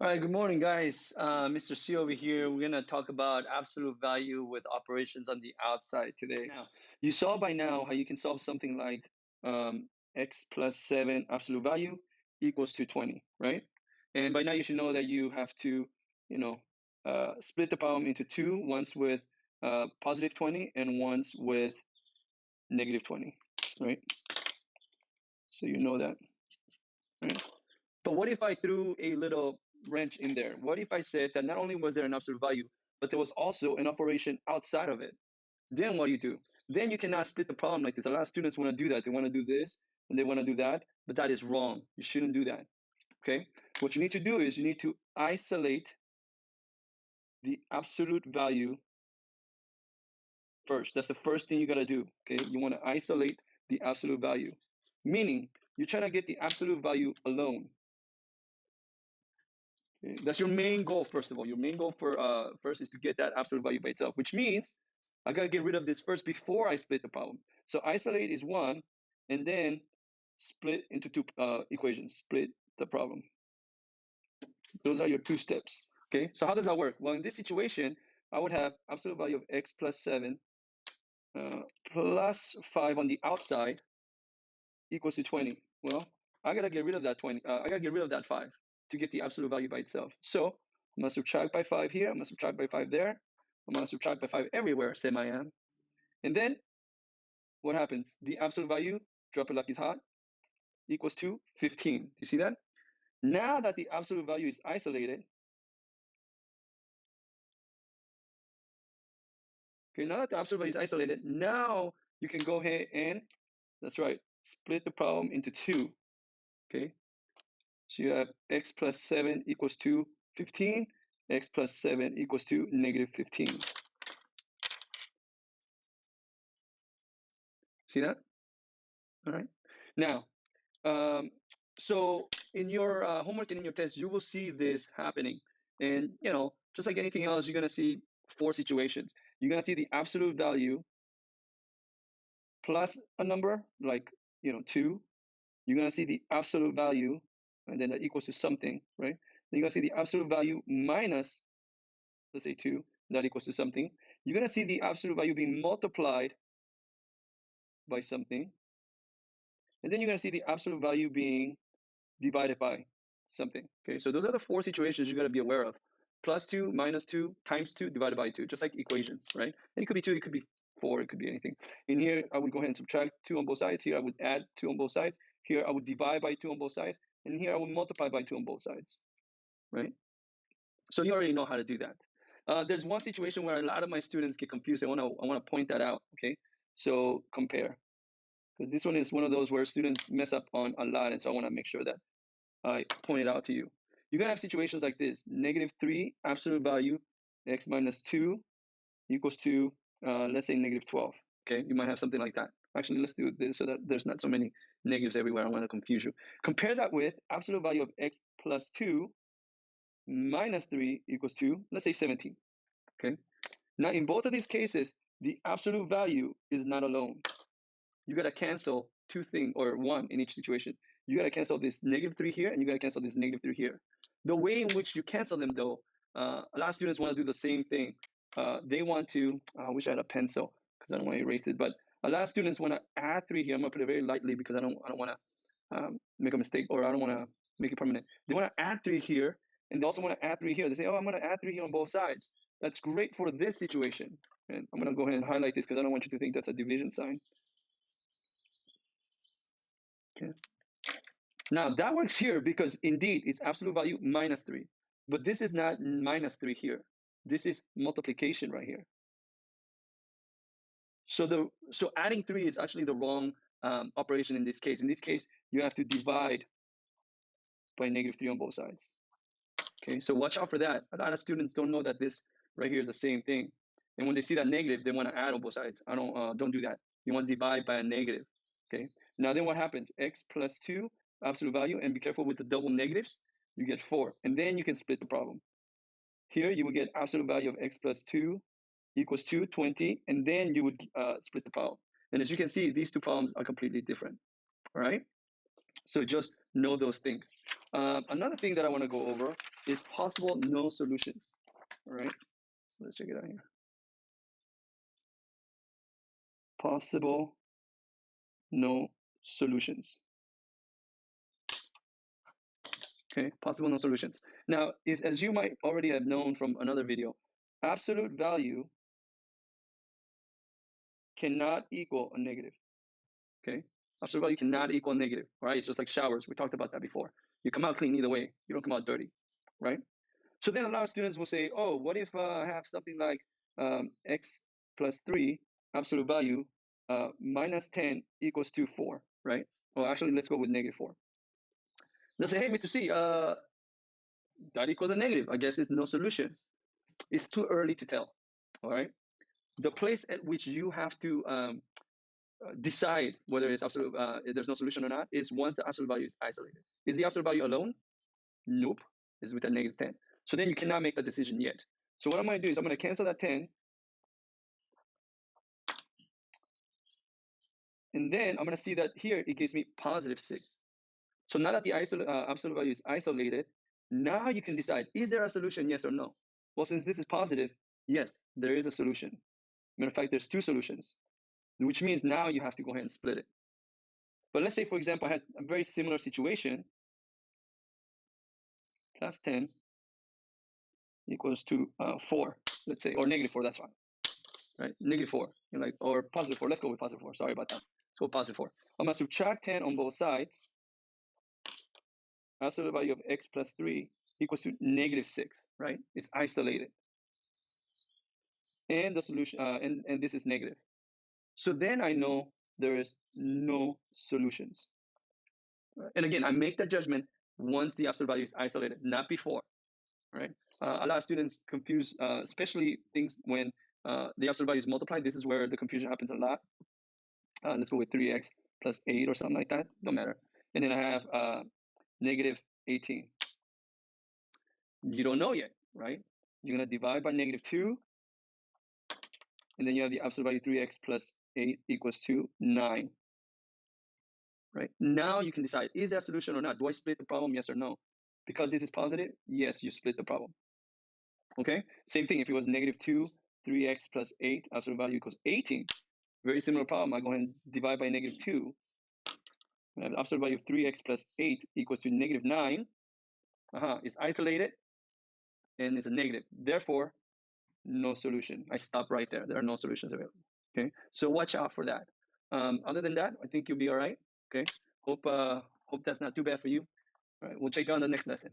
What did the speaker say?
All right, good morning, guys. Mr. C over here. We're going to talk about absolute value with operations on the outside today. Now, you saw by now how you can solve something like x plus 7 absolute value equals to 20, right? And by now you should know that you have to, you know, split the problem into two, once with positive 20 and once with negative 20, right? So you know that, right? But what if I threw a little wrench in there? What if I said that not only was there an absolute value, but there was also an operation outside of it? Then what do? Then you cannot split the problem like this. A lot of students want to do that. They want to do this and they want to do that, but that is wrong. You shouldn't do that. Okay? What you need to do is you need to isolate the absolute value first. That's the first thing you got to do. Okay? You want to isolate the absolute value, meaning you're trying to get the absolute value alone. Okay? That's your main goal, first of all. Your main goal for first is to get that absolute value by itself, which means I gotta get rid of this first before I split the problem. So isolate is one, and then split into two equations. Split the problem. Those are your two steps. Okay. So how does that work? Well, in this situation, I would have absolute value of x plus 7 plus 5 on the outside equals to 20. Well, I gotta get rid of that 20. I gotta get rid of that 5 to get the absolute value by itself. So I'm gonna subtract by 5 here. I'm gonna subtract by 5 there. I'm gonna subtract by 5 everywhere, same I am. And then what happens? The absolute value, drop it like it's hot, equals to 15. Do you see that? Now that the absolute value is isolated, okay, now that the absolute value is isolated, now you can go ahead and, that's right, split the problem into two, okay? So you have x plus 7 equals to 15, x plus 7 equals to negative 15. See that? All right. Now, so in your homework and in your test, you will see this happening. And, just like anything else, you're going to see four situations. You're going to see the absolute value plus a number like, 2. You're going to see the absolute value, and then that equals to something, right? Then you're going to see the absolute value minus, let's say 2, that equals to something. You're going to see the absolute value being multiplied by something. And then you're going to see the absolute value being divided by something. Okay, so those are the four situations you got to be aware of. Plus 2, minus 2, times 2, divided by 2, just like equations, right? And it could be 2, it could be 4, it could be anything. In here, I would go ahead and subtract 2 on both sides. Here, I would add 2 on both sides. Here, I would divide by 2 on both sides. And here, I would multiply by 2 on both sides, right? So you already know how to do that. There's one situation where a lot of my students get confused. I want to point that out, okay? So compare, because this one is one of those where students mess up on a lot, and so I want to make sure that I point it out to you. You're going to have situations like this: -3 absolute value, x minus 2 equals to, let's say, -12. Okay, you might have something like that. Actually, let's do this so that there's not so many negatives everywhere. I want to confuse you. Compare that with absolute value of x plus 2 minus 3 equals to, let's say, 17. Okay, now in both of these cases, the absolute value is not alone. You got to cancel two things, or one in each situation. You got to cancel this -3 here, and you got to cancel this -3 here. The way in which you cancel them, though, a lot of students want to do the same thing. They want to, I wish I had a pencil because I don't want to erase it, but a lot of students want to add 3 here. I'm going to put it very lightly because I don't want to make a mistake, or I don't want to make it permanent. They want to add 3 here, and they also want to add 3 here. They say, oh, I'm going to add 3 here on both sides. That's great for this situation. And I'm going to go ahead and highlight this because I don't want you to think that's a division sign. Okay. Now that works here because indeed it's absolute value -3, but this is not -3 here. This is multiplication right here. So adding 3 is actually the wrong operation in this case. In this case, you have to divide by -3 on both sides. Okay, so watch out for that. A lot of students don't know that this right here is the same thing, and when they see that negative, they want to add on both sides. Don't do that. You want to divide by a negative. Okay. Now then, what happens? X plus 2 absolute value, and be careful with the double negatives. You get 4, and then you can split the problem. Here you will get absolute value of x plus 2 equals to 20, and then you would split the problem. And as you can see, these two problems are completely different. All right. So just know those things. Another thing that I want to go over is possible no solutions. All right, so let's check it out here. Possible no solutions. Okay, possible no solutions. Now, if, as you might already have known from another video, absolute value cannot equal a negative. Okay, absolute value cannot equal negative. Right? It's just like showers. We talked about that before. You come out clean either way. You don't come out dirty, right? So then a lot of students will say, oh, what if I have something like x plus 3 absolute value minus 10 equals to 4, right? Well, actually, let's go with negative 4. They'll say, hey, Mr. C, that equals a negative. I guess it's no solution. It's too early to tell, all right? The place at which you have to decide whether it's absolute, there's no solution or not, is once the absolute value is isolated. Is the absolute value alone? Nope, it's with a negative 10. So then you cannot make a decision yet. So what I'm going to do is I'm going to cancel that 10. And then I'm going to see that here it gives me positive 6. So now that the absolute value is isolated, now you can decide, is there a solution, yes or no? Well, since this is positive, yes, there is a solution. Matter of fact, there's 2 solutions, which means now you have to go ahead and split it. But let's say, for example, I had a very similar situation. Plus 10 equals to 4, let's say, or negative 4, that's fine. Right? Negative 4, you're like, or positive 4. Let's go with positive 4. Sorry about that. Let's go positive 4. I'm going to subtract 10 on both sides. Absolute value of x plus 3 equals to negative 6, right? It's isolated. And the solution, and this is negative. So then I know there is no solutions. And again, I make that judgment once the absolute value is isolated, not before, right? A lot of students confuse, especially things when the absolute value is multiplied. This is where the confusion happens a lot. Let's go with 3x plus 8 or something like that. Don't matter. And then I have negative 18. You don't know yet, right? You're going to divide by negative 2. And then you have the absolute value 3x plus 8 equals to 9. Right? Now you can decide, is there a solution or not? Do I split the problem, yes or no? Because this is positive, yes, you split the problem. Okay? Same thing, if it was negative 2, 3x plus 8, absolute value equals 18. Very similar problem. I go ahead and divide by negative 2. I have the absolute value of 3x plus 8 equals to negative 9. It's isolated, and it's a negative. Therefore, no solution. I stop right there. There are no solutions available. Okay? So watch out for that. Other than that, I think you'll be all right. Okay? Hope that's not too bad for you. All right, we'll check you on the next lesson.